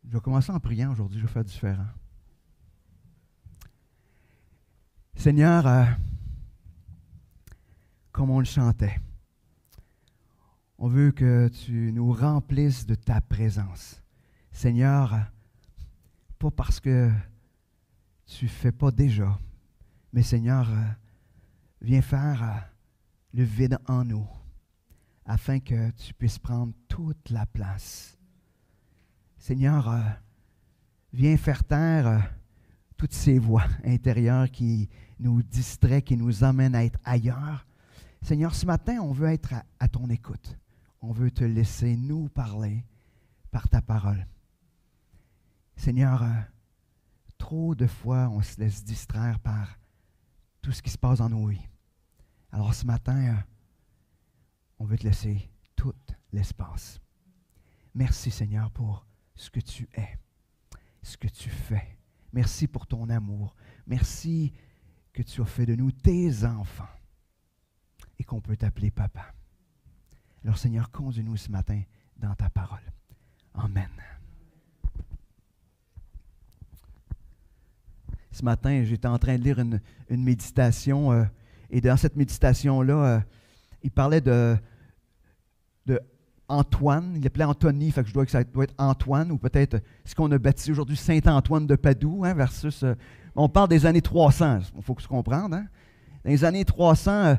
Je vais commencer en priant aujourd'hui, je vais faire différent. Seigneur, comme on le chantait, on veut que tu nous remplisses de ta présence. Seigneur, pas parce que tu ne fais pas déjà, mais Seigneur, viens faire le vide en nous, afin que tu puisses prendre toute la place. Seigneur, viens faire taire toutes ces voix intérieures qui nous distraient, qui nous emmènent à être ailleurs. Seigneur, ce matin, on veut être à ton écoute. On veut te laisser nous parler par ta parole. Seigneur, trop de fois, on se laisse distraire par tout ce qui se passe dans nos vies. Alors ce matin, on veut te laisser tout l'espace. Merci Seigneur pour ce que tu es, ce que tu fais. Merci pour ton amour. Merci que tu as fait de nous tes enfants et qu'on peut t'appeler papa. Alors Seigneur, conduis-nous ce matin dans ta parole. Amen. Ce matin, j'étais en train de lire une méditation et dans cette méditation-là, il parlait de Antoine, il l'appelait Anthony, fait que je dois que ça doit être Antoine, ou peut-être ce qu'on a baptisé aujourd'hui Saint-Antoine de Padoue, versus... on parle des années 300, il faut se comprendre. Dans les années 300,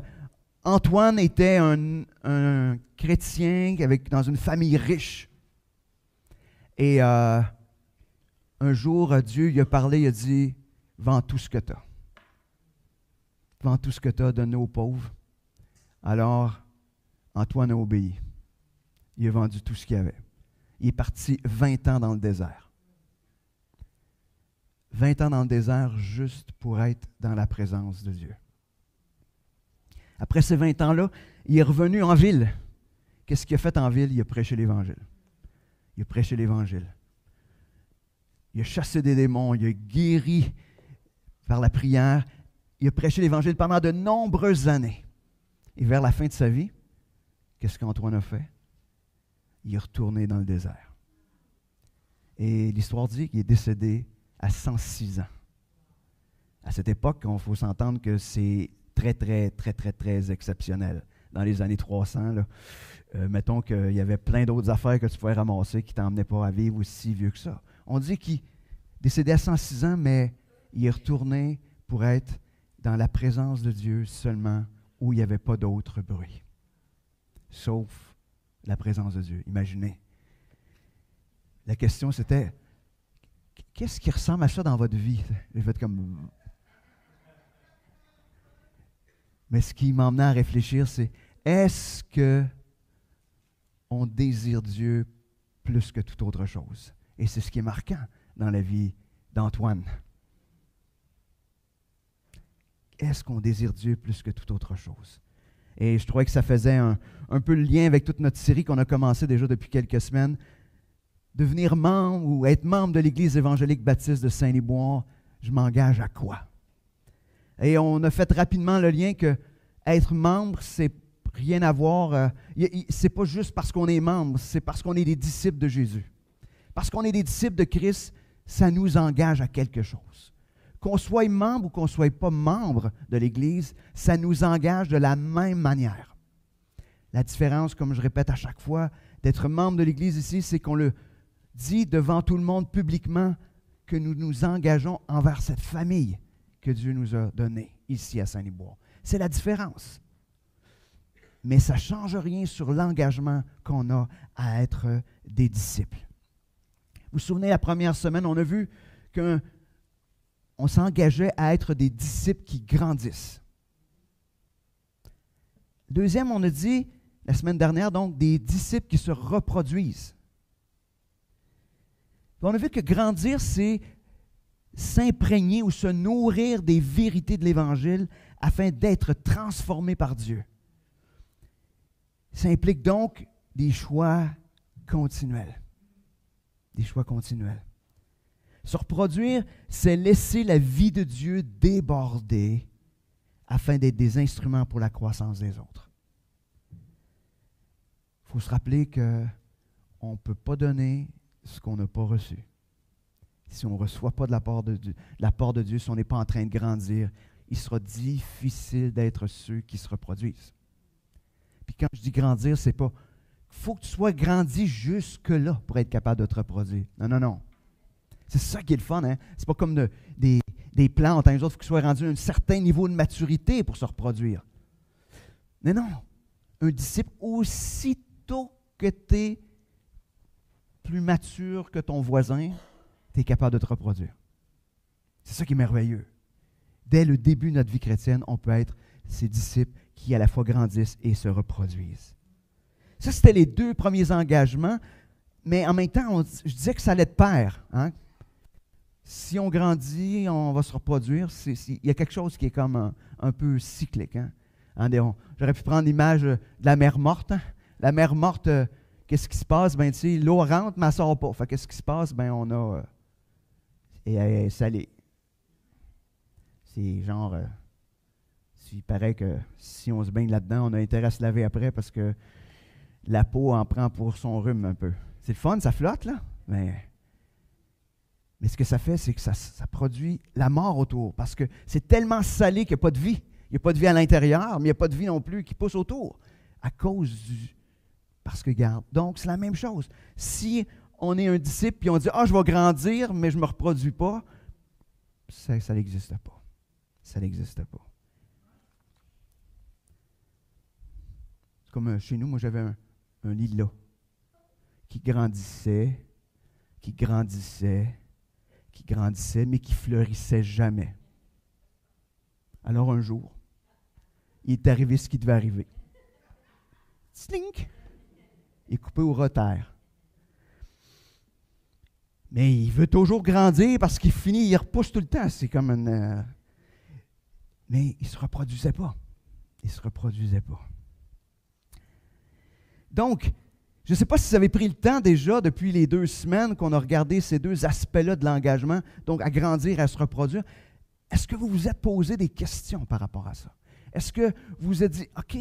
Antoine était un chrétien dans une famille riche. Et un jour, Dieu lui a parlé, il a dit, « Vends tout ce que tu as. Vends tout ce que tu as, donne aux pauvres. » Alors, Antoine a obéi. Il a vendu tout ce qu'il avait. Il est parti 20 ans dans le désert. 20 ans dans le désert juste pour être dans la présence de Dieu. Après ces 20 ans-là, il est revenu en ville. Qu'est-ce qu'il a fait en ville? Il a prêché l'Évangile. Il a prêché l'Évangile. Il a chassé des démons, il a guéri par la prière. Il a prêché l'Évangile pendant de nombreuses années. Et vers la fin de sa vie, qu'est-ce qu'Antoine a fait? Il est retourné dans le désert. Et l'histoire dit qu'il est décédé à 106 ans. À cette époque, il faut s'entendre que c'est très exceptionnel. Dans les années 300, là, mettons qu'il y avait plein d'autres affaires que tu pouvais ramasser qui ne t'emmenaient pas à vivre aussi vieux que ça. On dit qu'il est décédé à 106 ans, mais il est retourné pour être dans la présence de Dieu seulement où il n'y avait pas d'autre bruit. Sauf la présence de Dieu. Imaginez. La question, c'était, qu'est-ce qui ressemble à ça dans votre vie? J'ai fait comme... Mais ce qui m'emmenait à réfléchir, c'est, est-ce qu'on désire Dieu plus que toute autre chose? Et c'est ce qui est marquant dans la vie d'Antoine. Est-ce qu'on désire Dieu plus que toute autre chose? Et je trouvais que ça faisait un peu le lien avec toute notre série qu'on a commencé déjà depuis quelques semaines. Devenir membre ou être membre de l'Église évangélique baptiste de Saint-Liboire, je m'engage à quoi? Et on a fait rapidement le lien que être membre, c'est rien à voir. C'est pas juste parce qu'on est membre, c'est parce qu'on est des disciples de Jésus. Parce qu'on est des disciples de Christ, ça nous engage à quelque chose. Qu'on soit membre ou qu'on ne soit pas membre de l'Église, ça nous engage de la même manière. La différence, comme je répète à chaque fois, d'être membre de l'Église ici, c'est qu'on le dit devant tout le monde publiquement que nous nous engageons envers cette famille que Dieu nous a donnée ici à Saint-Liboire. C'est la différence. Mais ça ne change rien sur l'engagement qu'on a à être des disciples. Vous vous souvenez, la première semaine, on a vu qu'on s'engageait à être des disciples qui grandissent. Deuxième, on a dit, la semaine dernière, donc, des disciples qui se reproduisent. On a vu que grandir, c'est s'imprégner ou se nourrir des vérités de l'Évangile afin d'être transformé par Dieu. Ça implique donc des choix continuels. Des choix continuels. Se reproduire, c'est laisser la vie de Dieu déborder afin d'être des instruments pour la croissance des autres. Il faut se rappeler qu'on ne peut pas donner ce qu'on n'a pas reçu. si on ne reçoit pas de la part de Dieu, si on n'est pas en train de grandir, il sera difficile d'être ceux qui se reproduisent. Puis quand je dis grandir, c'est pas il faut que tu sois grandi jusque-là pour être capable de te reproduire. Non, non, non. C'est ça qui est le fun, hein? C'est pas comme des plantes, hein? Les autres, il faut qu'ils soient rendus à un certain niveau de maturité pour se reproduire. Mais non. Un disciple, aussitôt que tu es plus mature que ton voisin, tu es capable de te reproduire. C'est ça qui est merveilleux. Dès le début de notre vie chrétienne, on peut être ces disciples qui à la fois grandissent et se reproduisent. Ça, c'était les 2 premiers engagements, mais en même temps, je disais que ça allait de pair. Hein? Si on grandit, on va se reproduire. Il y a quelque chose qui est comme un peu cyclique. Hein? J'aurais pu prendre l'image de la mer morte. Hein? La mer morte, qu'est-ce qui se passe? Ben, tu sais, l'eau rentre, mais elle ne sort pas. Fait qu'est-ce qui se passe? Ben, on a... et elle est salée. C'est genre... il paraît que si on se baigne là-dedans, on a intérêt à se laver après parce que la peau en prend pour son rhume un peu. C'est le fun, ça flotte, là. Mais ce que ça fait, c'est que ça produit la mort autour parce que c'est tellement salé qu'il n'y a pas de vie. Il n'y a pas de vie à l'intérieur, mais il n'y a pas de vie non plus qui pousse autour à cause du... Parce que, regarde, donc c'est la même chose. Si on est un disciple et on dit « Ah, je vais grandir, mais je ne me reproduis pas », ça n'existe pas. Ça n'existe pas. C'est comme chez nous, moi j'avais un lilas qui grandissait, mais qui fleurissait jamais. Alors un jour, il est arrivé ce qui devait arriver. Slink! Il est coupé au rotaire. Mais il veut toujours grandir parce qu'il finit, il repousse tout le temps. C'est comme une... Mais il ne se reproduisait pas. Donc, je ne sais pas si vous avez pris le temps déjà depuis les 2 semaines qu'on a regardé ces 2 aspects-là de l'engagement, donc à grandir et à se reproduire. Est-ce que vous vous êtes posé des questions par rapport à ça? Est-ce que vous vous êtes dit, OK,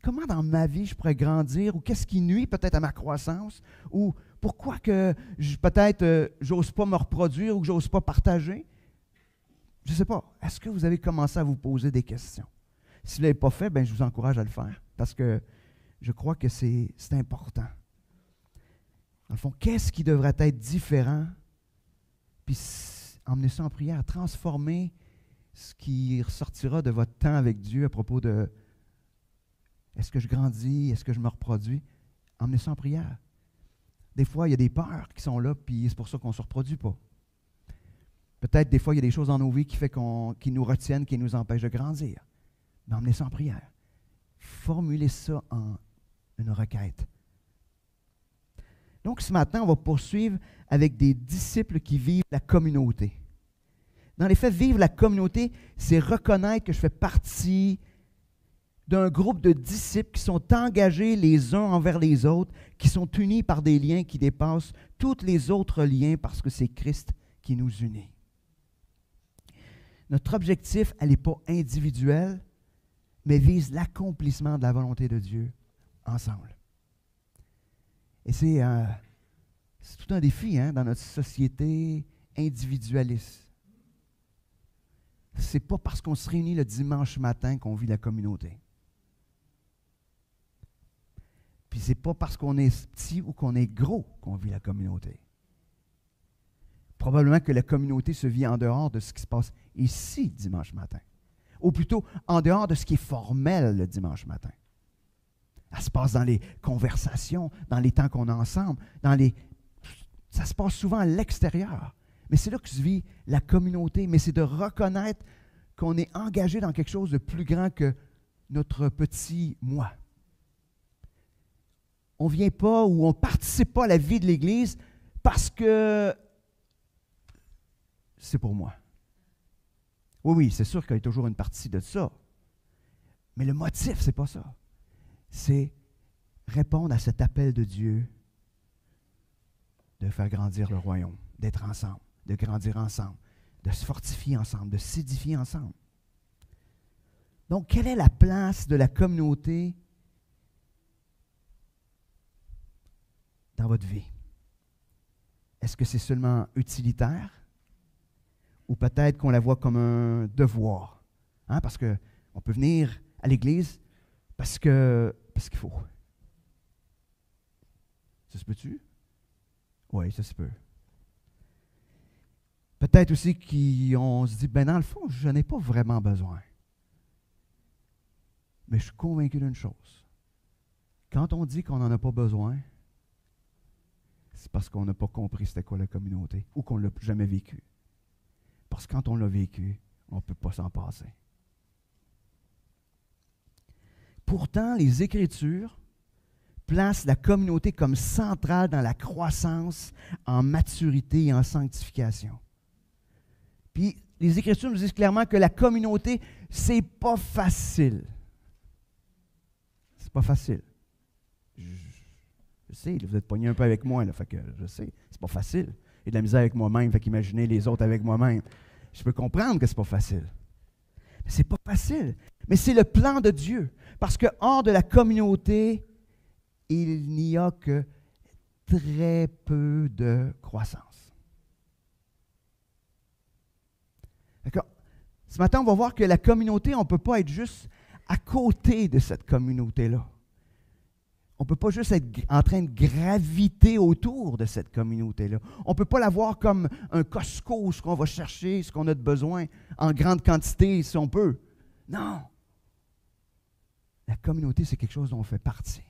comment dans ma vie je pourrais grandir ou qu'est-ce qui nuit peut-être à ma croissance ou pourquoi que peut-être j'ose pas me reproduire ou que j'ose pas partager? Je ne sais pas. Est-ce que vous avez commencé à vous poser des questions? Si vous ne l'avez pas fait, bien, je vous encourage à le faire parce que je crois que c'est important. Dans le fond, qu'est-ce qui devrait être différent? Puis emmenez ça en prière, transformer ce qui ressortira de votre temps avec Dieu à propos de est-ce que je grandis, est-ce que je me reproduis? Emmenez ça en prière. Des fois, il y a des peurs qui sont là, puis c'est pour ça qu'on ne se reproduit pas. Peut-être des fois, il y a des choses dans nos vies qui nous retiennent, qui nous empêchent de grandir. Mais emmenez ça en prière. Formulez ça en une requête. Donc, ce matin, on va poursuivre avec des disciples qui vivent la communauté. Dans les faits, vivre la communauté, c'est reconnaître que je fais partie d'un groupe de disciples qui sont engagés les uns envers les autres, qui sont unis par des liens qui dépassent tous les autres liens parce que c'est Christ qui nous unit. Notre objectif, elle n'est pas individuel, mais vise l'accomplissement de la volonté de Dieu ensemble. Et c'est tout un défi dans notre société individualiste. Ce n'est pas parce qu'on se réunit le dimanche matin qu'on vit la communauté. Puis ce n'est pas parce qu'on est petit ou qu'on est gros qu'on vit la communauté. Probablement que la communauté se vit en dehors de ce qui se passe ici dimanche matin. Ou plutôt en dehors de ce qui est formel le dimanche matin. Ça se passe dans les conversations, dans les temps qu'on a ensemble, ça se passe souvent à l'extérieur. Mais c'est là que se vit la communauté, mais c'est de reconnaître qu'on est engagé dans quelque chose de plus grand que notre petit moi. On ne vient pas ou on ne participe pas à la vie de l'Église parce que c'est pour moi. Oui, c'est sûr qu'il y a toujours une partie de ça. Mais le motif, ce n'est pas ça. C'est répondre à cet appel de Dieu de faire grandir le royaume, d'être ensemble, de grandir ensemble, de se fortifier ensemble, de s'édifier ensemble. Donc, quelle est la place de la communauté dans votre vie? Est-ce que c'est seulement utilitaire? Ou peut-être qu'on la voit comme un devoir? Hein? Parce qu'on peut venir à l'Église parce qu'il faut. Ça se peut-tu? Oui, ça se peut. Peut-être aussi qu'on se dit, ben dans le fond, je n'ai pas vraiment besoin. Mais je suis convaincu d'une chose. Quand on dit qu'on n'en a pas besoin, c'est parce qu'on n'a pas compris c'était quoi la communauté ou qu'on ne l'a jamais vécu. Parce que quand on l'a vécu, on ne peut pas s'en passer. Pourtant, les Écritures placent la communauté comme centrale dans la croissance en maturité et en sanctification. Puis, les Écritures nous disent clairement que la communauté, c'est pas facile. C'est pas facile. Je sais, vous êtes pogné un peu avec moi, là, fait que je sais, c'est pas facile. J'ai de la misère avec moi-même, fait qu'imaginez les autres avec moi-même. Je peux comprendre que c'est pas facile. Mais c'est pas facile. Mais c'est le plan de Dieu. Parce que hors de la communauté, il n'y a que très peu de croissance. D'accord? Ce matin, on va voir que la communauté, on ne peut pas être juste à côté de cette communauté-là. On ne peut pas juste être en train de graviter autour de cette communauté-là. On ne peut pas la voir comme un Costco, ce qu'on va chercher, ce qu'on a de besoin, en grande quantité, si on peut. Non. La communauté, c'est quelque chose dont on fait partie.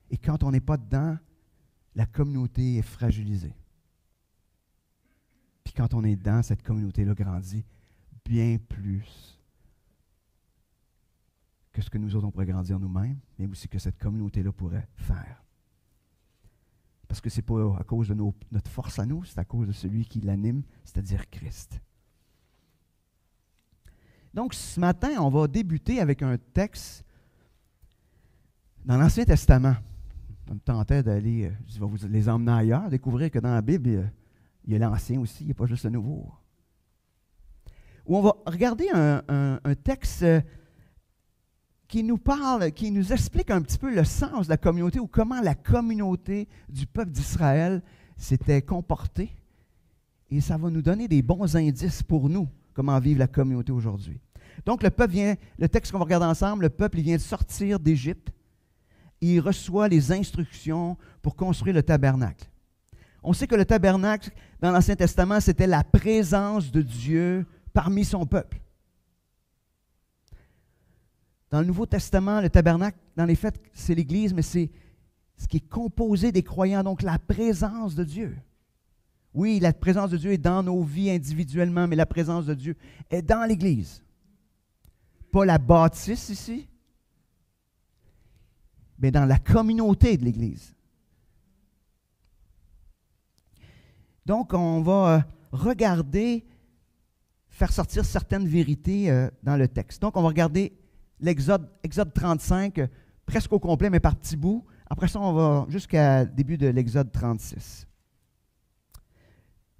Et quand on n'est pas dedans, la communauté est fragilisée. Puis quand on est dedans, cette communauté-là grandit bien plus que ce que nous autres, on pourrait grandir nous-mêmes, mais aussi que cette communauté-là pourrait faire. Parce que ce n'est pas à cause de notre force à nous, c'est à cause de celui qui l'anime, c'est-à-dire Christ. Donc, ce matin, on va débuter avec un texte dans l'Ancien Testament. Ça me tentait d'aller, je vais vous les emmener ailleurs, découvrir que dans la Bible, il y a l'Ancien aussi, il n'y a pas juste le Nouveau. Où on va regarder un texte qui nous parle, qui nous explique un petit peu le sens de la communauté ou comment la communauté du peuple d'Israël s'était comportée. Et ça va nous donner des bons indices pour nous, comment vivre la communauté aujourd'hui. Donc, le texte qu'on va regarder ensemble, le peuple il vient de sortir d'Égypte. Il reçoit les instructions pour construire le tabernacle. On sait que le tabernacle, dans l'Ancien Testament, c'était la présence de Dieu parmi son peuple. Dans le Nouveau Testament, le tabernacle, dans les faits, c'est l'Église, mais c'est ce qui est composé des croyants, donc la présence de Dieu. Oui, la présence de Dieu est dans nos vies individuellement, mais la présence de Dieu est dans l'Église. Pas la bâtisse ici, mais dans la communauté de l'Église. Donc, on va regarder, faire sortir certaines vérités dans le texte. Donc, on va regarder Exode 35, presque au complet, mais par petits bouts. Après ça, on va jusqu'au début de l'Exode 36.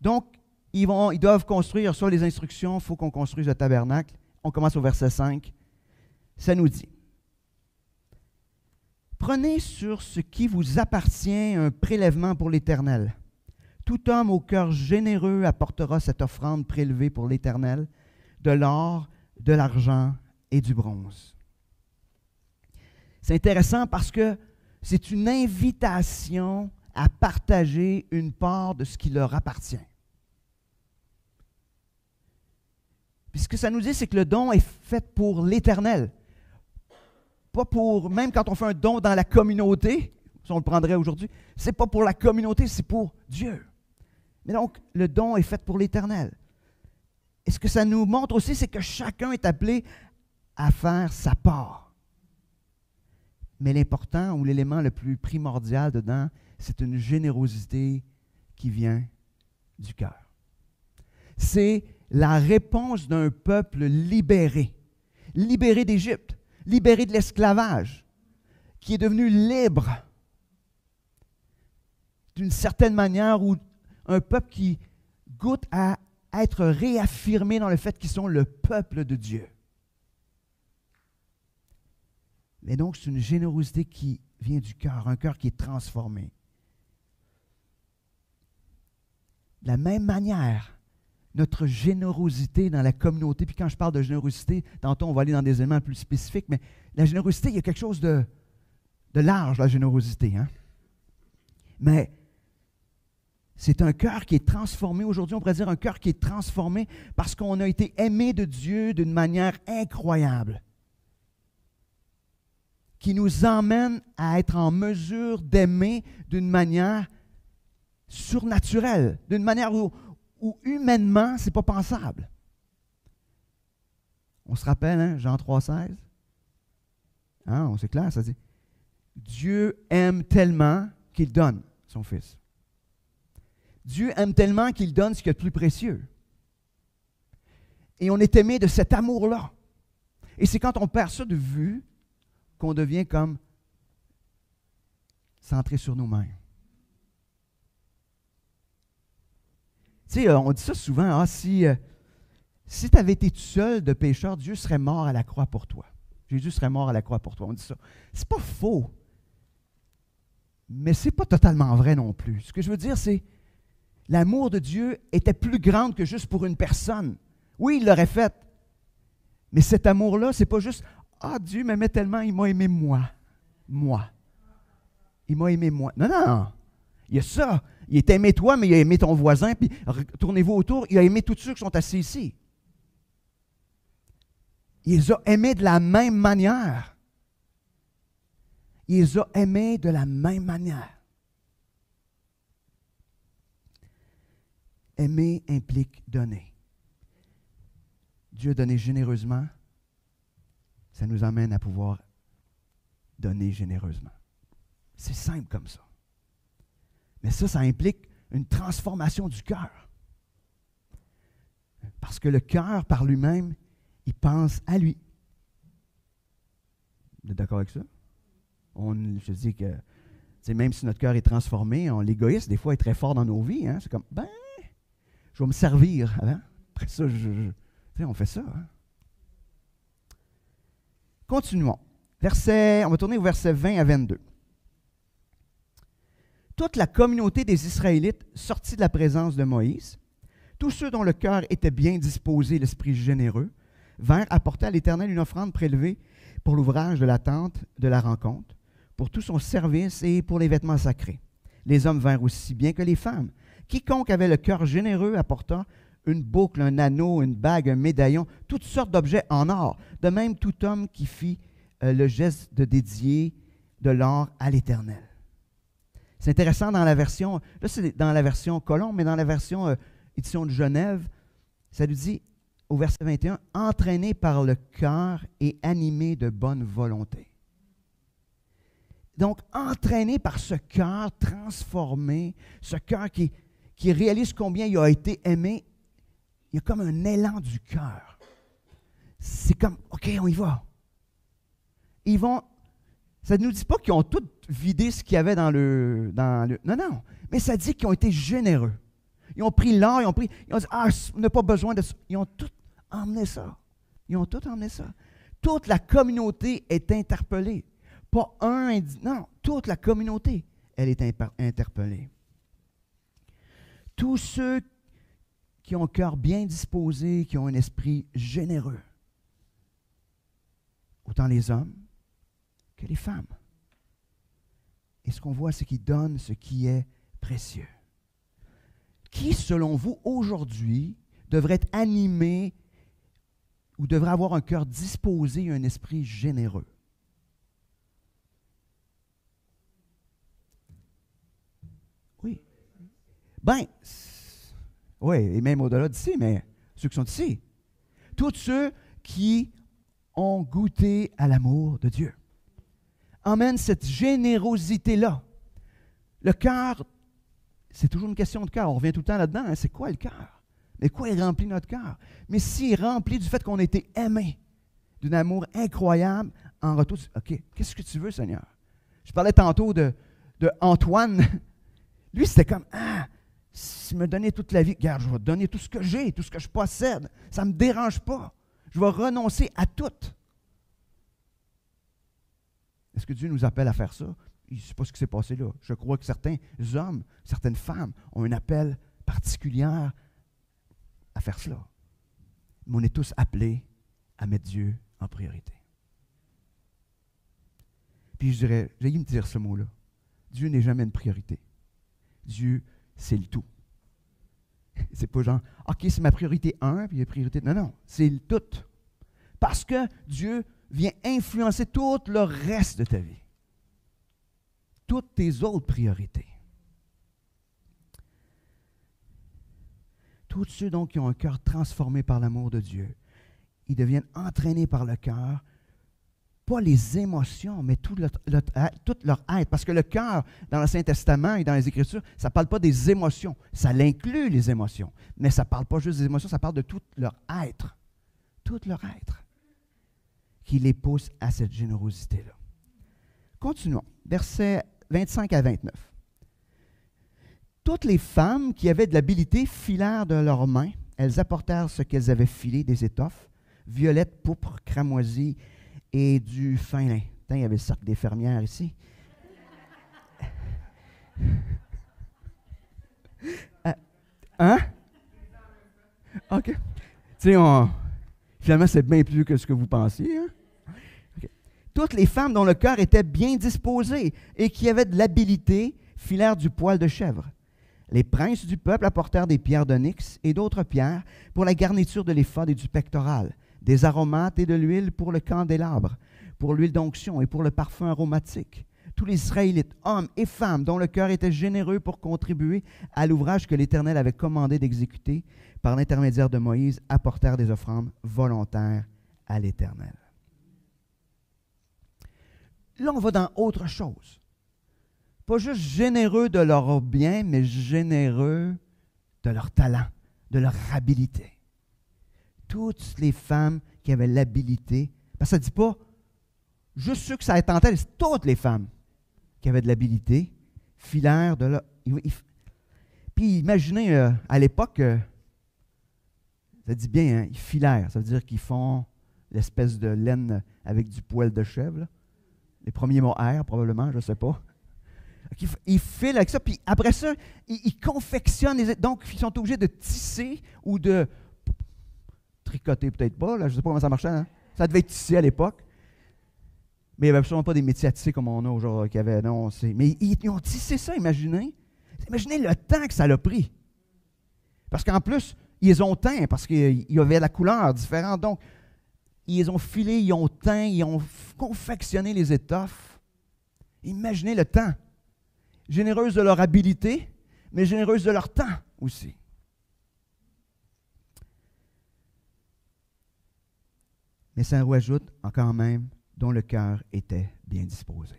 Donc, ils doivent construire, sur les instructions, il faut qu'on construise le tabernacle. On commence au verset 5. Ça nous dit, « Prenez sur ce qui vous appartient un prélèvement pour l'Éternel. Tout homme au cœur généreux apportera cette offrande prélevée pour l'Éternel, de l'or, de l'argent et du bronze. » C'est intéressant parce que c'est une invitation à partager une part de ce qui leur appartient. Puis ce que ça nous dit, c'est que le don est fait pour l'Éternel. Pas pour, même quand on fait un don dans la communauté, si on le prendrait aujourd'hui, c'est pas pour la communauté, c'est pour Dieu. Mais donc, le don est fait pour l'Éternel. Et ce que ça nous montre aussi, c'est que chacun est appelé à faire sa part. Mais l'important ou l'élément le plus primordial dedans, c'est une générosité qui vient du cœur. C'est la réponse d'un peuple libéré, libéré d'Égypte, libéré de l'esclavage, qui est devenu libre d'une certaine manière, ou un peuple qui goûte à être réaffirmé dans le fait qu'ils sont le peuple de Dieu. Mais donc, c'est une générosité qui vient du cœur, un cœur qui est transformé. De la même manière, notre générosité dans la communauté, puis quand je parle de générosité, tantôt on va aller dans des éléments plus spécifiques, mais la générosité, il y a quelque chose de large, la générosité. Hein? Mais c'est un cœur qui est transformé. Aujourd'hui, on pourrait dire un cœur qui est transformé parce qu'on a été aimé de Dieu d'une manière incroyable, qui nous emmène à être en mesure d'aimer d'une manière surnaturelle, d'une manière où humainement, ce n'est pas pensable. On se rappelle, hein, Jean 3,16? Hein, c'est clair, ça dit. Dieu aime tellement qu'il donne son Fils. Dieu aime tellement qu'il donne ce qu'il y a de plus précieux. Et on est aimé de cet amour-là. Et c'est quand on perd ça de vue qu'on devient comme centré sur nous-mêmes. Tu sais, on dit ça souvent, si tu avais été tout seul de pécheur, Dieu serait mort à la croix pour toi. Jésus serait mort à la croix pour toi. On dit ça. C'est pas faux, mais c'est pas totalement vrai non plus. Ce que je veux dire, c'est l'amour de Dieu était plus grand que juste pour une personne. Oui, il l'aurait fait, mais cet amour-là, c'est pas juste « Ah, Dieu m'aimait tellement, il m'a aimé moi. Moi. Il m'a aimé moi. » Non, non. Il y a ça. Il a aimé toi, mais il a aimé ton voisin, puis tournez-vous autour, il a aimé tous ceux qui sont assis ici. Il les a aimés de la même manière. Il les a aimés de la même manière. Aimer implique donner. Dieu a donné généreusement. Ça nous amène à pouvoir donner généreusement. C'est simple comme ça. Mais ça implique une transformation du cœur. Parce que le cœur, par lui-même, il pense à lui. Vous êtes d'accord avec ça? Je dis que, même si notre cœur est transformé, l'égoïsme, des fois, est très fort dans nos vies. Hein? C'est comme, je vais me servir. Hein? Après ça, on fait ça. Hein? Continuons. On va tourner au verset 20 à 22. Toute la communauté des Israélites sortit de la présence de Moïse, tous ceux dont le cœur était bien disposé, l'esprit généreux, vinrent apporter à l'Éternel une offrande prélevée pour l'ouvrage de la tente de la rencontre, pour tout son service et pour les vêtements sacrés. Les hommes vinrent aussi bien que les femmes. Quiconque avait le cœur généreux apporta une boucle, un anneau, une bague, un médaillon, toutes sortes d'objets en or. De même, tout homme qui fit le geste de dédier de l'or à l'Éternel. C'est intéressant dans la version, là c'est dans la version Colombe, mais dans la version édition de Genève, ça nous dit au verset 21, « Entraîné par le cœur et animé de bonne volonté. » Donc, entraîné par ce cœur transformé, ce cœur qui réalise combien il a été aimé, il y a comme un élan du cœur. C'est comme, OK, on y va. Ils vont, ça ne nous dit pas qu'ils ont tout vidé ce qu'il y avait dans le... Non, mais ça dit qu'ils ont été généreux. Ils ont pris l'or, ils ont dit, on n'a pas besoin de ça. Ils ont tout emmené ça. Toute la communauté est interpellée. Pas un, non, toute la communauté, elle est interpellée. Tous ceux qui ont un cœur bien disposé, qui ont un esprit généreux, autant les hommes que les femmes. Et ce qu'on voit, c'est qu'ils donnent ce qui est précieux. Qui, selon vous, aujourd'hui, devrait être animé ou devrait avoir un cœur disposé et un esprit généreux? Oui. Oui, et même au-delà d'ici, mais ceux qui sont ici. Tous ceux qui ont goûté à l'amour de Dieu. Emmène cette générosité-là. Le cœur, c'est toujours une question de cœur. On revient tout le temps là-dedans. Hein? C'est quoi le cœur? Mais quoi est rempli notre cœur? Mais s'il est rempli du fait qu'on a été aimé d'un amour incroyable, en retour, OK, qu'est-ce que tu veux, Seigneur? Je parlais tantôt de Antoine. Lui, c'était comme, s'il me donnait toute la vie, regarde, je vais te donner tout ce que j'ai, tout ce que je possède. Ça ne me dérange pas. Je vais renoncer à tout. Est-ce que Dieu nous appelle à faire ça? Je ne sais pas ce qui s'est passé là. Je crois que certains hommes, certaines femmes ont un appel particulière à faire cela. Mais on est tous appelés à mettre Dieu en priorité. Puis je dirais, j'ai me dire ce mot-là. Dieu n'est jamais une priorité. Dieu, c'est le tout. C'est pas genre, OK, c'est ma priorité 1, puis il y a priorité. Non, non, c'est le tout. Parce que Dieu vient influencer tout le reste de ta vie. Toutes tes autres priorités. Tous ceux donc qui ont un cœur transformé par l'amour de Dieu, ils deviennent entraînés par le cœur, pas les émotions, mais tout leur être. Parce que le cœur, dans l'Ancien Testament et dans les Écritures, ça ne parle pas des émotions. Ça l'inclut, les émotions. Mais ça ne parle pas juste des émotions, ça parle de tout leur être. Tout leur être. Qui les pousse à cette générosité-là. Continuons. Versets 25 à 29. Toutes les femmes qui avaient de l'habileté filèrent de leurs mains. Elles apportèrent ce qu'elles avaient filé, des étoffes, violettes, pourpres, cramoisies et du fin lin. Putain, il y avait le cercle des fermières ici. Hein? OK. Tu sais, finalement, c'est bien plus que ce que vous pensiez. Hein? Okay. Toutes les femmes dont le cœur était bien disposé et qui avaient de l'habileté filèrent du poil de chèvre. Les princes du peuple apportèrent des pierres d'onyx et d'autres pierres pour la garniture de l'éphod et du pectoral, des aromates et de l'huile pour le candélabre, pour l'huile d'onction et pour le parfum aromatique. Tous les Israélites, hommes et femmes, dont le cœur était généreux pour contribuer à l'ouvrage que l'Éternel avait commandé d'exécuter par l'intermédiaire de Moïse, apportèrent des offrandes volontaires à l'Éternel. Là, on va dans autre chose. Pas juste généreux de leur bien, mais généreux de leur talent, de leur habilité. Toutes les femmes qui avaient l'habilité, parce que ça ne dit pas juste ceux que ça a tenté, c'est toutes les femmes qui avaient de l'habilité, filèrent de leur... Puis imaginez, à l'époque, ça dit bien, hein, ils filèrent, ça veut dire qu'ils font l'espèce de laine avec du poil de chèvre, là. Les premiers mots R, probablement, je ne sais pas. Ils filent avec ça, puis après ça, ils confectionnent. Donc, ils sont obligés de tisser ou de tricoter, peut-être pas. Là, je ne sais pas comment ça marchait. Hein? Ça devait être tissé à l'époque. Mais il n'y avait absolument pas des métiers à tisser comme on a aujourd'hui. Mais ils ont tissé ça, imaginez. Imaginez le temps que ça l'a pris. Parce qu'en plus, ils ont teint, parce qu'il y avait la couleur différente. Donc, ils ont filé, ils ont teint, ils ont confectionné les étoffes. Imaginez le temps. Généreuse de leur habilité, mais généreuse de leur temps aussi. Mais ça rajoute encore même dont le cœur était bien disposé.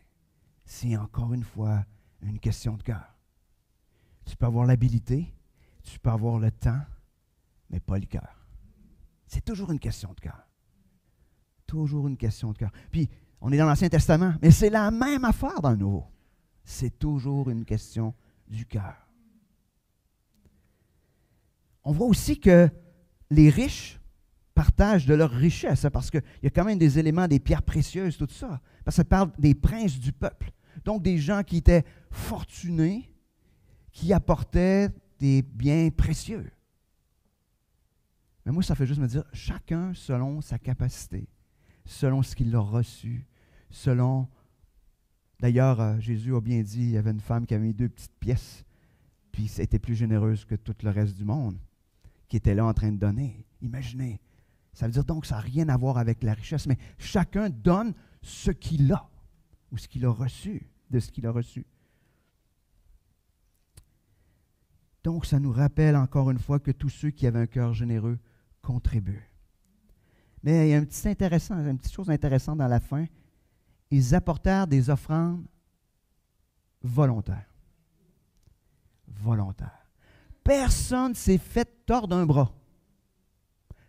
C'est encore une fois une question de cœur. Tu peux avoir l'habilité, tu peux avoir le temps, mais pas le cœur. C'est toujours une question de cœur. Toujours une question de cœur. Puis, on est dans l'Ancien Testament, mais c'est la même affaire dans le Nouveau. C'est toujours une question du cœur. On voit aussi que les riches partagent de leur richesse, parce qu'il y a quand même des éléments, des pierres précieuses, tout ça. Parce que ça parle des princes du peuple. Donc, des gens qui étaient fortunés, qui apportaient des biens précieux. Mais moi, ça fait juste me dire, chacun selon sa capacité, selon ce qu'il a reçu, selon... D'ailleurs, Jésus a bien dit, il y avait une femme qui avait mis 2 petites pièces, puis elle était plus généreuse que tout le reste du monde, qui était là en train de donner. Imaginez. Ça veut dire donc que ça n'a rien à voir avec la richesse, mais chacun donne ce qu'il a, ou ce qu'il a reçu, de ce qu'il a reçu. Donc, ça nous rappelle encore une fois que tous ceux qui avaient un cœur généreux contribuent. Mais il y a une petite chose intéressante dans la fin. Ils apportèrent des offrandes volontaires. Volontaires. Personne ne s'est fait tordre un bras.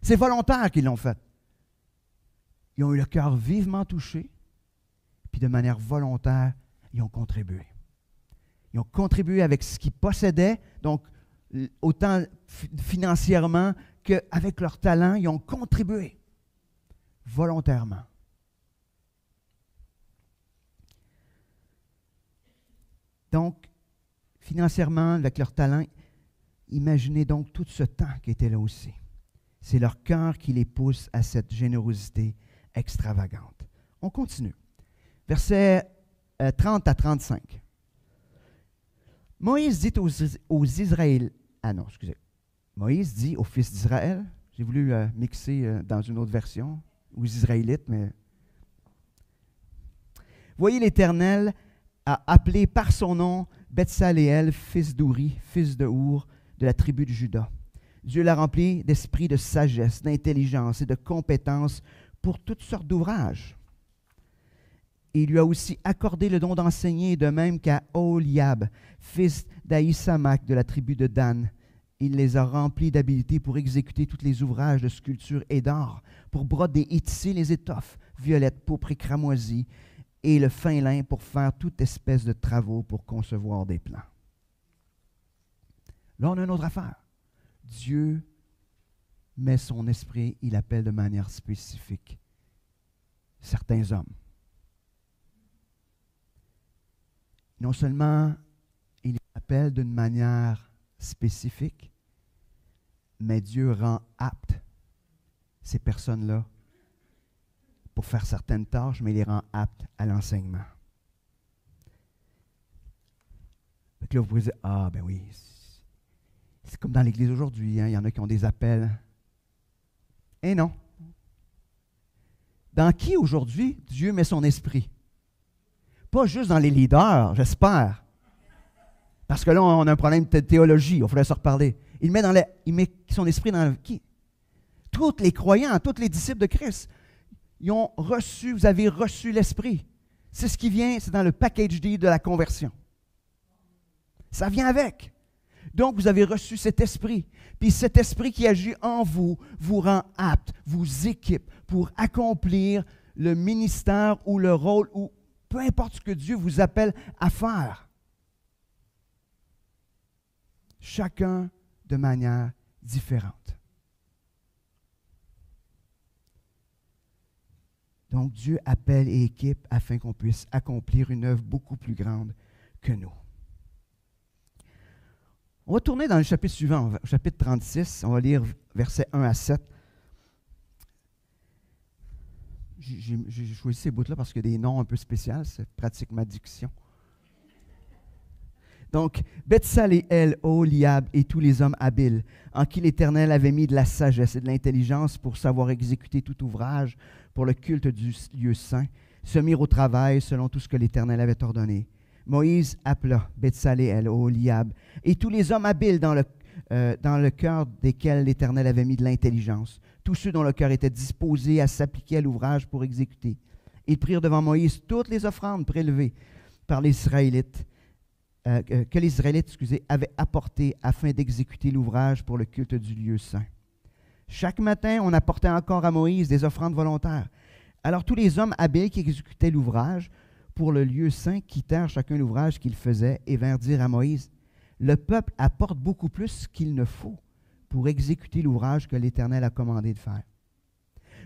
C'est volontaire qu'ils l'ont fait. Ils ont eu le cœur vivement touché, puis de manière volontaire, ils ont contribué. Ils ont contribué avec ce qu'ils possédaient, donc autant financièrement qu'avec leur talent, ils ont contribué volontairement. Donc, financièrement, avec leur talent, Imaginez donc tout ce temps qui était là aussi. C'est leur cœur qui les pousse à cette générosité extravagante. On continue. Versets 30 à 35. Moïse dit aux Israéliens, Moïse dit aux fils d'Israël, j'ai voulu mixer dans une autre version, aux Israélites, mais voyez, l'Éternel a appelé par son nom Betsaléel, fils d'Ouri, fils de Our, de la tribu de Juda. Dieu l'a rempli d'esprit de sagesse, d'intelligence et de compétence pour toutes sortes d'ouvrages. Il lui a aussi accordé le don d'enseigner, de même qu'à Oholiab, fils d'Ahisamach de la tribu de Dan. Il les a remplis d'habileté pour exécuter tous les ouvrages de sculpture et d'art, pour broder et tisser les étoffes, violettes, pourpres et cramoisies, et le fin lin pour faire toute espèce de travaux pour concevoir des plans. Là, on a une autre affaire. Dieu met son esprit, il appelle de manière spécifique certains hommes. Non seulement il appelle d'une manière spécifique, mais Dieu rend aptes ces personnes-là pour faire certaines tâches, mais il les rend aptes à l'enseignement. Donc là, vous pouvez dire, ah ben oui, c'est comme dans l'Église aujourd'hui, hein, il y en a qui ont des appels. Et non. Dans qui aujourd'hui Dieu met son esprit? Pas juste dans les leaders, j'espère. Parce que là, on a un problème de théologie, il faudrait se reparler. Il met son esprit dans qui? Tous les croyants, tous les disciples de Christ, ils ont reçu, vous avez reçu l'esprit. C'est ce qui vient, c'est dans le package deal de la conversion. Ça vient avec. Donc, vous avez reçu cet esprit. Puis cet esprit qui agit en vous, vous rend apte, vous équipe pour accomplir le ministère ou le rôle ou peu importe ce que Dieu vous appelle à faire. Chacun de manière différente. Donc, Dieu appelle et équipe afin qu'on puisse accomplir une œuvre beaucoup plus grande que nous. On va tourner dans le chapitre suivant, au chapitre 36. On va lire versets 1 à 7. J'ai choisi ces bouts-là parce qu'il y a des noms un peu spéciaux. Ça pratique ma diction. Donc, Betsaléel, Oholiab et tous les hommes habiles, en qui l'Éternel avait mis de la sagesse et de l'intelligence pour savoir exécuter tout ouvrage pour le culte du lieu saint, se mirent au travail selon tout ce que l'Éternel avait ordonné. Moïse appela Betsaléel, Oholiab et tous les hommes habiles dans le cœur desquels l'Éternel avait mis de l'intelligence, tous ceux dont le cœur était disposé à s'appliquer à l'ouvrage pour exécuter. Ils prirent devant Moïse toutes les offrandes prélevées par les Israélites, que les Israélites avaient apportées afin d'exécuter l'ouvrage pour le culte du lieu saint. Chaque matin, on apportait encore à Moïse des offrandes volontaires. Alors tous les hommes habiles qui exécutaient l'ouvrage pour le lieu saint quittèrent chacun l'ouvrage qu'ils faisaient et vinrent dire à Moïse, « Le peuple apporte beaucoup plus qu'il ne faut pour exécuter l'ouvrage que l'Éternel a commandé de faire. »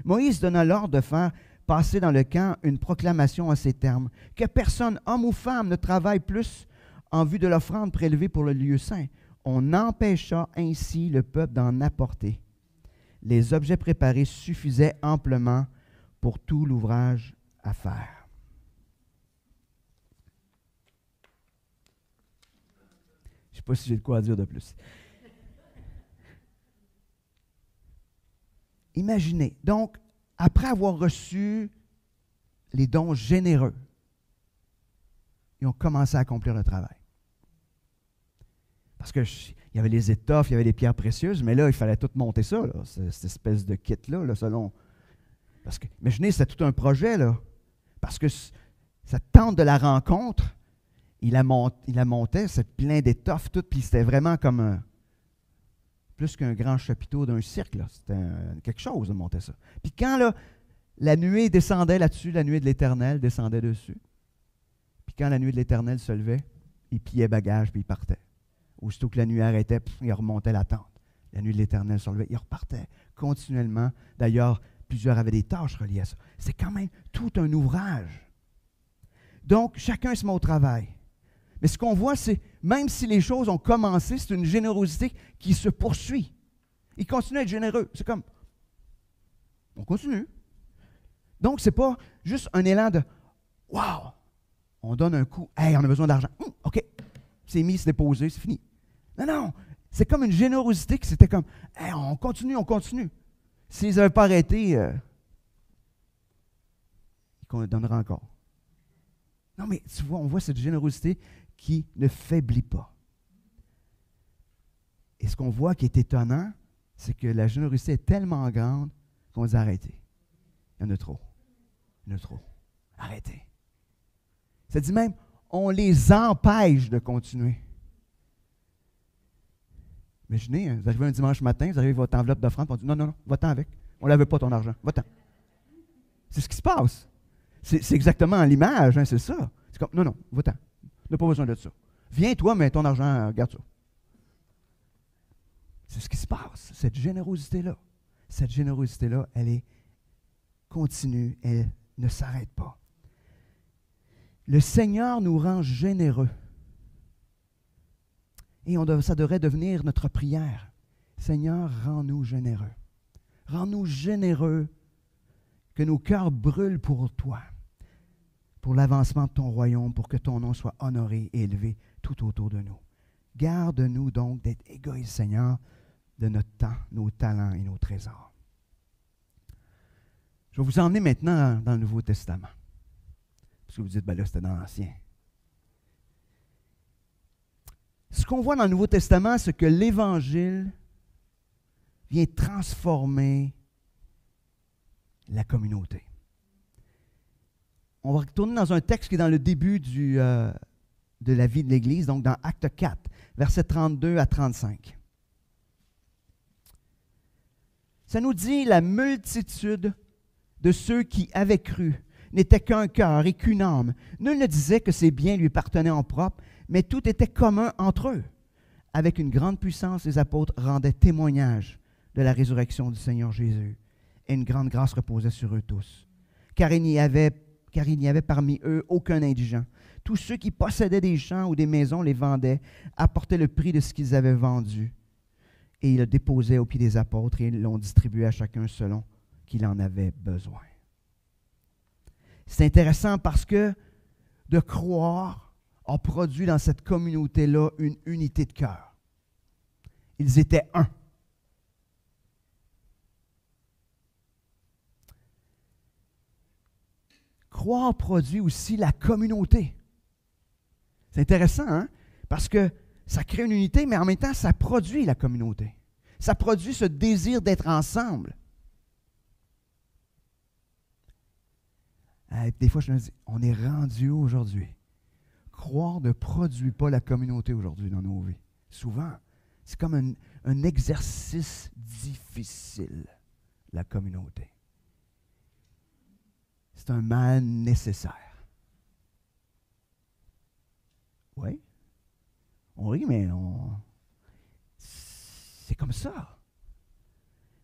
Moïse donna l'ordre de faire passer dans le camp une proclamation en ces termes, « Que personne, homme ou femme, ne travaille plus en vue de l'offrande prélevée pour le lieu saint. » On empêcha ainsi le peuple d'en apporter. Les objets préparés suffisaient amplement pour tout l'ouvrage à faire. Je ne sais pas si j'ai de quoi dire de plus. Imaginez, donc, après avoir reçu les dons généreux, ils ont commencé à accomplir le travail. Parce qu'il y avait les étoffes, il y avait les pierres précieuses, mais là, il fallait tout monter ça, là, cette espèce de kit-là, là, selon... Parce que, imaginez, c'était tout un projet, là. Parce que cette tente de la rencontre, il la montait, c'est plein d'étoffes, tout, puis c'était vraiment comme plus qu'un grand chapiteau d'un cirque, là. C'était quelque chose de monter ça. Puis quand là, la nuée descendait là-dessus, la nuée de l'Éternel descendait dessus. Puis quand la nuée de l'Éternel se levait, il pliait bagage, puis il partait. Aussitôt que la nuée arrêtait, il remontait la tente. La nuée de l'Éternel se levait, il repartait continuellement. D'ailleurs, plusieurs avaient des tâches reliées à ça. C'est quand même tout un ouvrage. Donc, chacun se met au travail. Mais ce qu'on voit, c'est, même si les choses ont commencé, c'est une générosité qui se poursuit. Il continue à être généreux. C'est comme, on continue. Donc, ce n'est pas juste un élan de « Wow! » On donne un coup. « Hey, on a besoin d'argent. OK. » C'est mis, c'est déposé, c'est fini. Non, non. C'est comme une générosité qui c'était comme « Hey, on continue, on continue. » S'ils n'avaient pas arrêté, ils donneraient encore. Non, mais tu vois, on voit cette générosité qui ne faiblit pas. Et ce qu'on voit qui est étonnant, c'est que la générosité est tellement grande qu'on dit arrêtez. Il y en a trop. Il y en a trop. Arrêtez. Ça dit même, on les empêche de continuer. Imaginez, vous arrivez un dimanche matin, vous arrivez avec votre enveloppe d'offrande, on dit non, non, non, va-t'en avec. On ne l'avait pas ton argent. Va-t'en. C'est ce qui se passe. C'est exactement l'image, hein, c'est ça. C'est comme, non, non, va-t'en. On n'a pas besoin de ça. Viens, toi, mais ton argent, garde ça. C'est ce qui se passe, cette générosité-là. Cette générosité-là, elle est continue, elle ne s'arrête pas. Le Seigneur nous rend généreux. Et ça devrait devenir notre prière. Seigneur, rends-nous généreux. Rends-nous généreux, que nos cœurs brûlent pour toi, pour l'avancement de ton royaume, pour que ton nom soit honoré et élevé tout autour de nous. Garde-nous donc d'être égoïstes, Seigneur, de notre temps, nos talents et nos trésors. Je vais vous emmener maintenant dans le Nouveau Testament. Parce que vous dites, ben là, c'était dans l'Ancien. Ce qu'on voit dans le Nouveau Testament, c'est que l'Évangile vient transformer la communauté. On va retourner dans un texte qui est dans le début de la vie de l'Église, donc dans Acte 4, versets 32 à 35. Ça nous dit, la multitude de ceux qui avaient cru n'était qu'un cœur et qu'une âme. Nul ne disait que ses biens lui appartenaient en propre, mais tout était commun entre eux. Avec une grande puissance, les apôtres rendaient témoignage de la résurrection du Seigneur Jésus, et une grande grâce reposait sur eux tous. Car il n'y avait parmi eux aucun indigent. Tous ceux qui possédaient des champs ou des maisons les vendaient, apportaient le prix de ce qu'ils avaient vendu, et ils le déposaient aux pieds des apôtres, et ils l'ont distribué à chacun selon qu'il en avait besoin. C'est intéressant parce que de croire a produit dans cette communauté-là une unité de cœur. Ils étaient un. Croire produit aussi la communauté. C'est intéressant, hein? Parce que ça crée une unité, mais en même temps, ça produit la communauté. Ça produit ce désir d'être ensemble. Des fois, je me dis, on est rendu où aujourd'hui? Croire ne produit pas la communauté aujourd'hui dans nos vies. Souvent, c'est comme un exercice difficile, la communauté. C'est un mal nécessaire. Oui. On rit, mais c'est comme ça.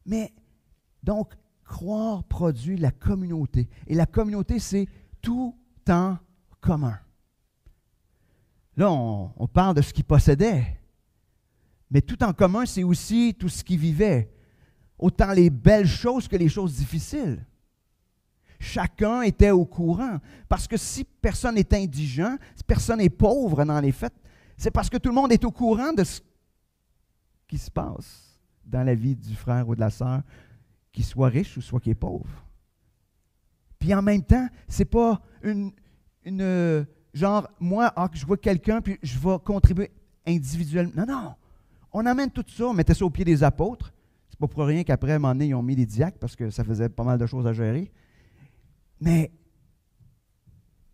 Mais, donc, croire produit la communauté. Et la communauté, c'est tout en commun. Là, on parle de ce qu'ils possédaient. Mais tout en commun, c'est aussi tout ce qu'ils vivaient. Autant les belles choses que les choses difficiles. Chacun était au courant. Parce que si personne n'est indigent, si personne n'est pauvre dans les faits, c'est parce que tout le monde est au courant de ce qui se passe dans la vie du frère ou de la sœur, qu'il soit riche ou soit qu'il est pauvre. Puis en même temps, c'est pas une genre, moi, que je vois quelqu'un, puis je vais contribuer individuellement. Non, non. On amène tout ça, on mettait ça au pied des apôtres. C'est pas pour rien qu'après, à un moment donné, ils ont mis des diacres parce que ça faisait pas mal de choses à gérer. Mais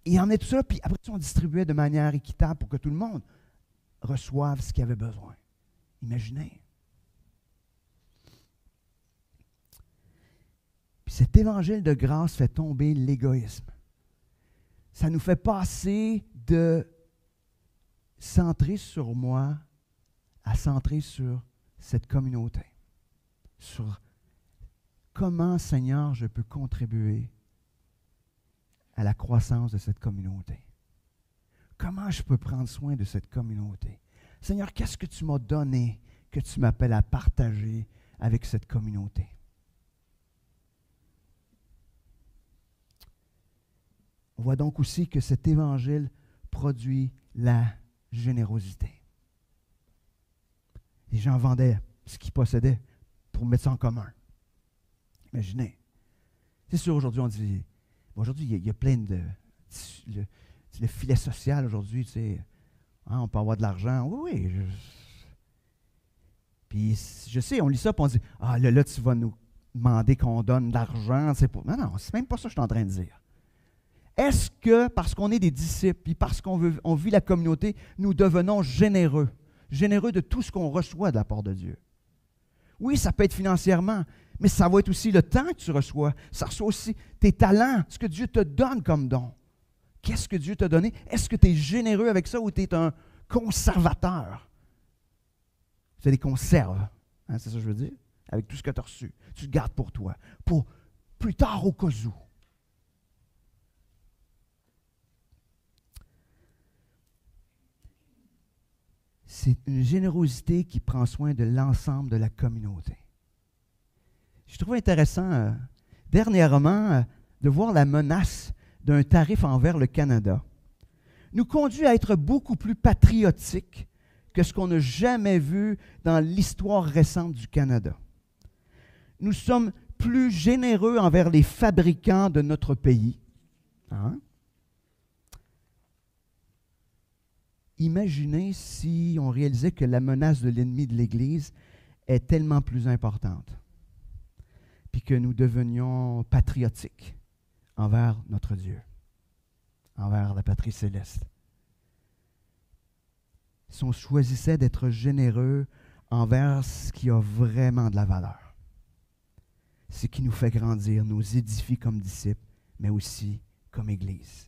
il y en a tout ça, puis après, on distribuait de manière équitable pour que tout le monde reçoive ce qu'il avait besoin. Imaginez. Puis cet évangile de grâce fait tomber l'égoïsme. Ça nous fait passer de centrer sur moi à centrer sur cette communauté. Sur comment, Seigneur, je peux contribuer à la croissance de cette communauté. comment je peux prendre soin de cette communauté? Seigneur, qu'est-ce que tu m'as donné que tu m'appelles à partager avec cette communauté? On voit donc aussi que cet évangile produit la générosité. Les gens vendaient ce qu'ils possédaient pour mettre ça en commun. Imaginez. C'est sûr, aujourd'hui, on dit, aujourd'hui, il y a plein de... le filet social, aujourd'hui, tu sais, hein, on peut avoir de l'argent. Oui, oui. Puis, je sais, on lit ça, puis on dit, ah, là, tu vas nous demander qu'on donne de l'argent. Non, c'est même pas ça que je suis en train de dire. Est-ce que, parce qu'on est des disciples, puis parce on vit la communauté, nous devenons généreux? Généreux de tout ce qu'on reçoit de la part de Dieu. Oui, ça peut être financièrement, mais ça va être aussi le temps que tu reçois. Ça reçoit aussi tes talents, ce que Dieu te donne comme don. Qu'est-ce que Dieu t'a donné? Est-ce que tu es généreux avec ça ou tu es un conservateur? Tu les conserves, hein, c'est ça que je veux dire? Avec tout ce que tu as reçu. Tu le gardes pour toi, pour plus tard au cas où. C'est une générosité qui prend soin de l'ensemble de la communauté. Je trouve intéressant, dernièrement, de voir la menace d'un tarif envers le Canada nous conduit à être beaucoup plus patriotiques que ce qu'on n'a jamais vu dans l'histoire récente du Canada. Nous sommes plus généreux envers les fabricants de notre pays. Hein? Imaginez si on réalisait que la menace de l'ennemi de l'Église est tellement plus importante, puis que nous devenions patriotiques envers notre Dieu, envers la patrie céleste. Si on choisissait d'être généreux envers ce qui a vraiment de la valeur, ce qui nous fait grandir, nous édifie comme disciples, mais aussi comme Église.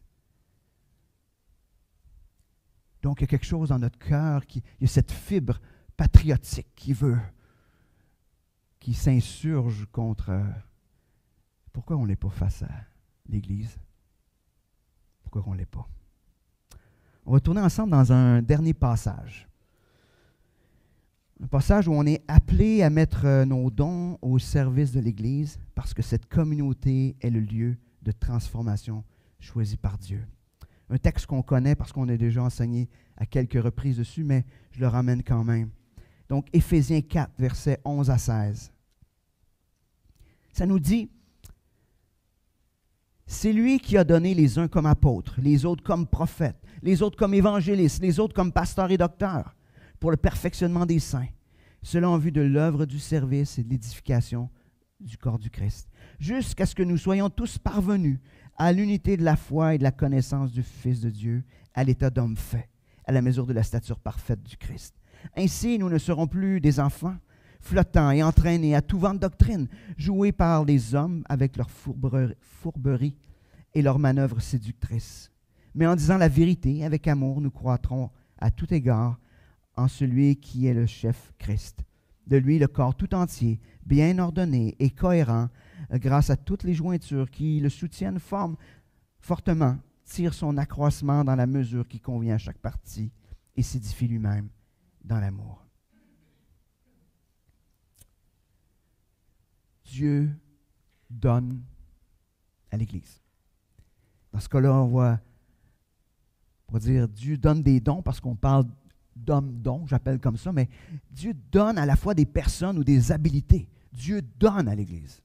Donc, il y a quelque chose dans notre cœur, il y a cette fibre patriotique qui s'insurge contre... Pourquoi on n'est pas face à l'Église? Pourquoi on ne l'est pas? On va tourner ensemble dans un dernier passage. Un passage où on est appelé à mettre nos dons au service de l'Église parce que cette communauté est le lieu de transformation choisi par Dieu. Un texte qu'on connaît parce qu'on a déjà enseigné à quelques reprises dessus, mais je le ramène quand même. Donc, Éphésiens 4, versets 11 à 16. Ça nous dit, « C'est lui qui a donné les uns comme apôtres, les autres comme prophètes, les autres comme évangélistes, les autres comme pasteurs et docteurs, pour le perfectionnement des saints, cela en vue de l'œuvre du service et de l'édification du corps du Christ, jusqu'à ce que nous soyons tous parvenus à l'unité de la foi et de la connaissance du Fils de Dieu, à l'état d'homme fait, à la mesure de la stature parfaite du Christ. Ainsi, nous ne serons plus des enfants, flottants et entraînés à tout vent de doctrine, joués par les hommes avec leur fourberie et leurs manœuvres séductrices. Mais en disant la vérité avec amour, nous croîtrons à tout égard en celui qui est le chef Christ. De lui, le corps tout entier, bien ordonné et cohérent, grâce à toutes les jointures qui le soutiennent fortement, tire son accroissement dans la mesure qui convient à chaque partie et s'édifie lui-même dans l'amour. Dieu donne à l'Église. Dans ce cas-là, on va dire Dieu donne des dons parce qu'on parle d'homme-don, j'appelle comme ça, mais Dieu donne à la fois des personnes ou des habilités. Dieu donne à l'Église.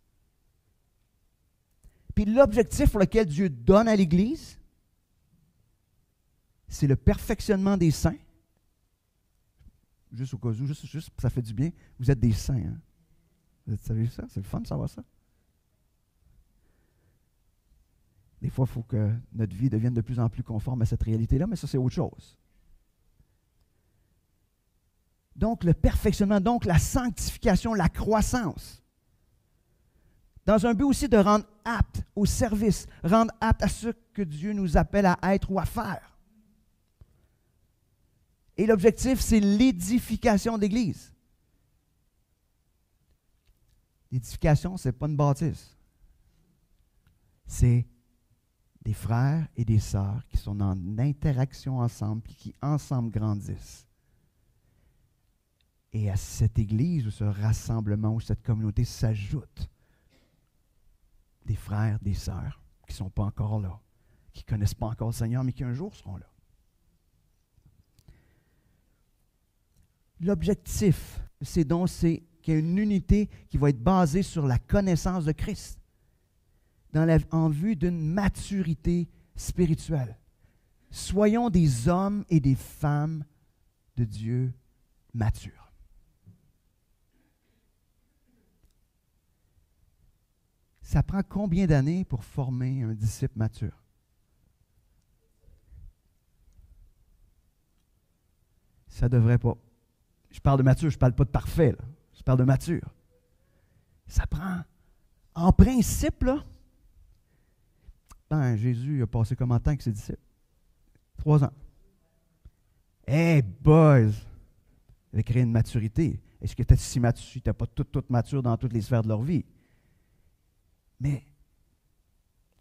Puis l'objectif pour lequel Dieu donne à l'Église, c'est le perfectionnement des saints. Juste au cas où, juste ça fait du bien. Vous êtes des saints. Hein? Vous savez ça? C'est le fun de savoir ça. Des fois, il faut que notre vie devienne de plus en plus conforme à cette réalité-là, mais ça, c'est autre chose. Donc, le perfectionnement, donc la sanctification, la croissance. Dans un but aussi de rendre apte au service, rendre apte à ce que Dieu nous appelle à être ou à faire. Et l'objectif, c'est l'édification d'Église. L'édification, ce n'est pas une bâtisse. C'est des frères et des sœurs qui sont en interaction ensemble et qui ensemble grandissent. Et à cette église ou ce rassemblement ou cette communauté s'ajoutent des frères, des sœurs qui ne sont pas encore là, qui ne connaissent pas encore le Seigneur, mais qui un jour seront là. L'objectif de ces dons, c'est qu'il y ait une unité qui va être basée sur la connaissance de Christ, en vue d'une maturité spirituelle. Soyons des hommes et des femmes de Dieu matures. Ça prend combien d'années pour former un disciple mature? Ça ne devrait pas. Je parle de mature, je ne parle pas de parfait, là. Je parle de mature. Ça prend, en principe, là, Jésus a passé combien de temps avec ses disciples? 3 ans. Hey, boys! Il avait créé une maturité. Est-ce que tu étais si mature? Tu n'étais pas tout mature dans toutes les sphères de leur vie. Mais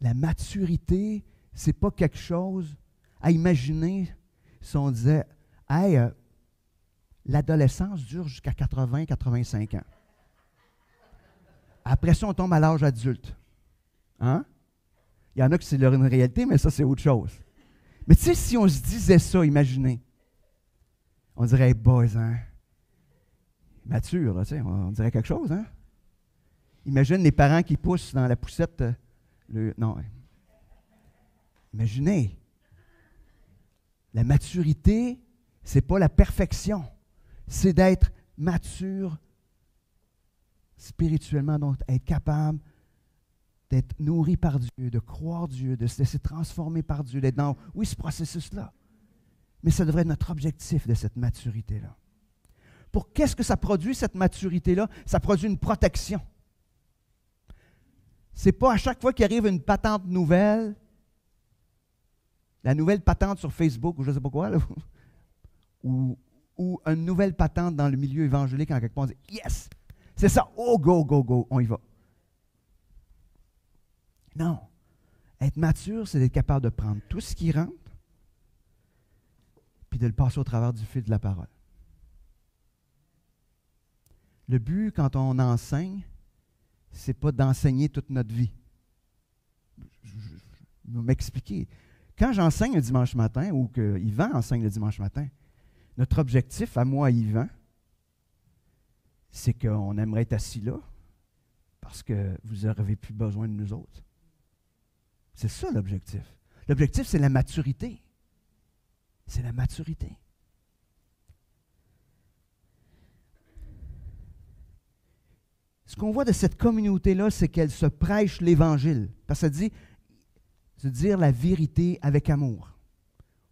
la maturité, ce n'est pas quelque chose à imaginer si on disait, hey, l'adolescence dure jusqu'à 80-85 ans. Après ça, on tombe à l'âge adulte. Hein? Il y en a qui c'est leur une réalité, mais ça, c'est autre chose. Mais tu sais, si on se disait ça, imaginez, on dirait, hey, boys, hein? Mature, là, tu sais, on dirait quelque chose, hein? Imagine les parents qui poussent dans la poussette. Non. Imaginez. La maturité, ce n'est pas la perfection. C'est d'être mature spirituellement, donc être capable d'être nourri par Dieu, de croire Dieu, de se laisser transformer par Dieu, d'être dans, oui, ce processus-là. Mais ça devrait être notre objectif de cette maturité-là. Pour qu'est-ce que ça produit, cette maturité-là? Ça produit une protection. Ce n'est pas à chaque fois qu'il arrive une patente nouvelle, la nouvelle patente sur Facebook ou je ne sais pas quoi, là, ou une nouvelle patente dans le milieu évangélique en quelque part, on dit « Yes! C'est ça! Oh, go! On y va! » Non. Être mature, c'est d'être capable de prendre tout ce qui rentre puis de le passer au travers du fil de la parole. Le but, quand on enseigne, c'est pas d'enseigner toute notre vie. Je vais m'expliquer. Quand j'enseigne le dimanche matin, ou que Yvan enseigne le dimanche matin, notre objectif, à moi et Yvan, c'est qu'on aimerait être assis là, parce que vous n'aurez plus besoin de nous autres. C'est ça l'objectif. L'objectif, c'est la maturité. C'est la maturité. Ce qu'on voit de cette communauté-là, c'est qu'elle se prêche l'Évangile. Parce que ça dit, c'est dire la vérité avec amour.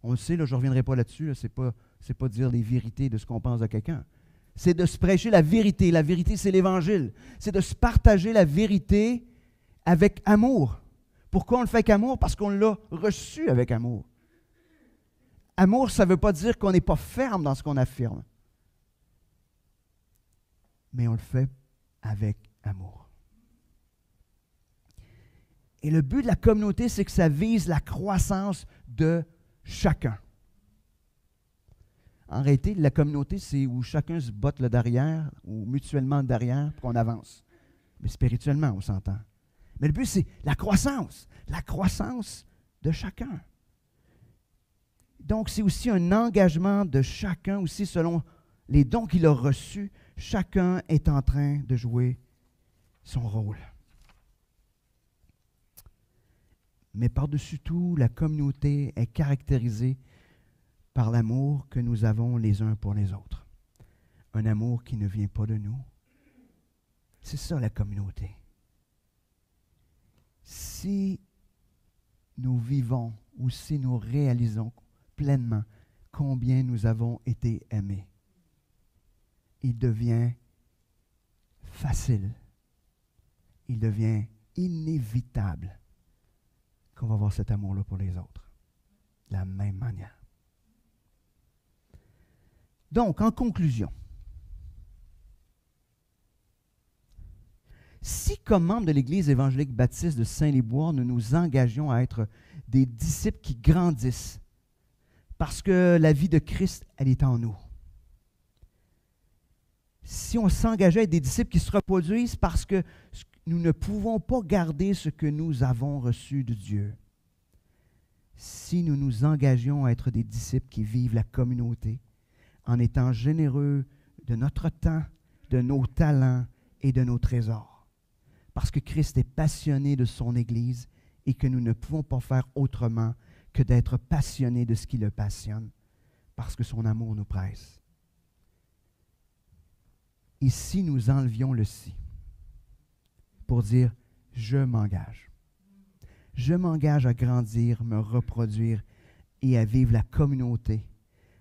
On le sait, là, je ne reviendrai pas là-dessus, là, c'est pas dire les vérités de ce qu'on pense de quelqu'un. C'est de se prêcher la vérité. La vérité, c'est l'Évangile. C'est de se partager la vérité avec amour. Pourquoi on le fait avec amour? Parce qu'on l'a reçu avec amour. Amour, ça ne veut pas dire qu'on n'est pas ferme dans ce qu'on affirme. Mais on le fait avec amour. Et le but de la communauté, c'est que ça vise la croissance de chacun. En réalité, la communauté, c'est où chacun se botte le derrière, ou mutuellement le derrière, pour qu'on avance. Mais spirituellement, on s'entend. Mais le but, c'est la croissance de chacun. Donc, c'est aussi un engagement de chacun, aussi selon les dons qu'il a reçus. Chacun est en train de jouer son rôle. Mais par-dessus tout, la communauté est caractérisée par l'amour que nous avons les uns pour les autres. Un amour qui ne vient pas de nous. C'est ça la communauté. Si nous vivons ou si nous réalisons pleinement combien nous avons été aimés, il devient facile, il devient inévitable qu'on va avoir cet amour-là pour les autres, de la même manière. Donc, en conclusion, si comme membres de l'Église évangélique baptiste de Saint-Liboire, nous nous engagions à être des disciples qui grandissent parce que la vie de Christ, elle est en nous. Si on s'engageait à être des disciples qui se reproduisent parce que nous ne pouvons pas garder ce que nous avons reçu de Dieu. Si nous nous engagions à être des disciples qui vivent la communauté en étant généreux de notre temps, de nos talents et de nos trésors. Parce que Christ est passionné de son Église et que nous ne pouvons pas faire autrement que d'être passionnés de ce qui le passionne, parce que son amour nous presse. Et si nous enlevions le si pour dire « je m'engage ». Je m'engage à grandir, me reproduire et à vivre la communauté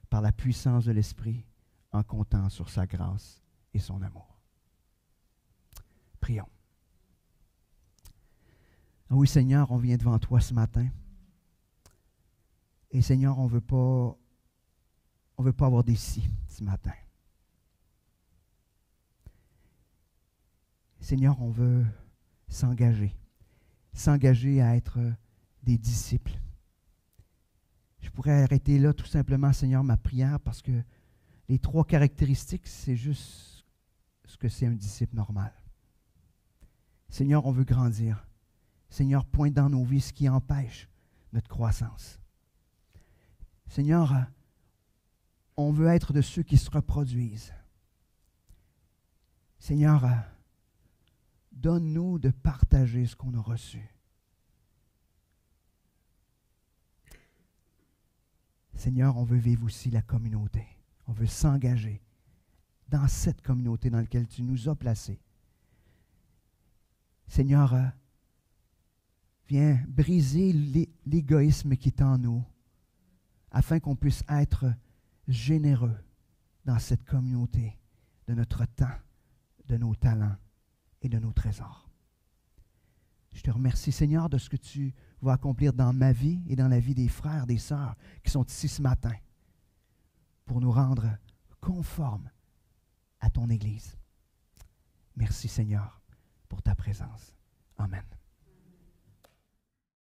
par la puissance de l'Esprit en comptant sur sa grâce et son amour. Prions. Oui, Seigneur, on vient devant toi ce matin. Et Seigneur, on veut pas avoir des si ce matin. Seigneur, on veut s'engager à être des disciples. Je pourrais arrêter là tout simplement, Seigneur, ma prière, parce que les 3 caractéristiques, c'est juste ce que c'est un disciple normal. Seigneur, on veut grandir. Seigneur, pointe dans nos vies ce qui empêche notre croissance. Seigneur, on veut être de ceux qui se reproduisent. Seigneur, donne-nous de partager ce qu'on a reçu. Seigneur, on veut vivre aussi la communauté. On veut s'engager dans cette communauté dans laquelle tu nous as placés. Seigneur, viens briser l'égoïsme qui est en nous afin qu'on puisse être généreux dans cette communauté de notre temps, de nos talents et de nos trésors. Je te remercie, Seigneur, de ce que tu vas accomplir dans ma vie et dans la vie des frères, des sœurs qui sont ici ce matin pour nous rendre conformes à ton Église. Merci, Seigneur, pour ta présence. Amen.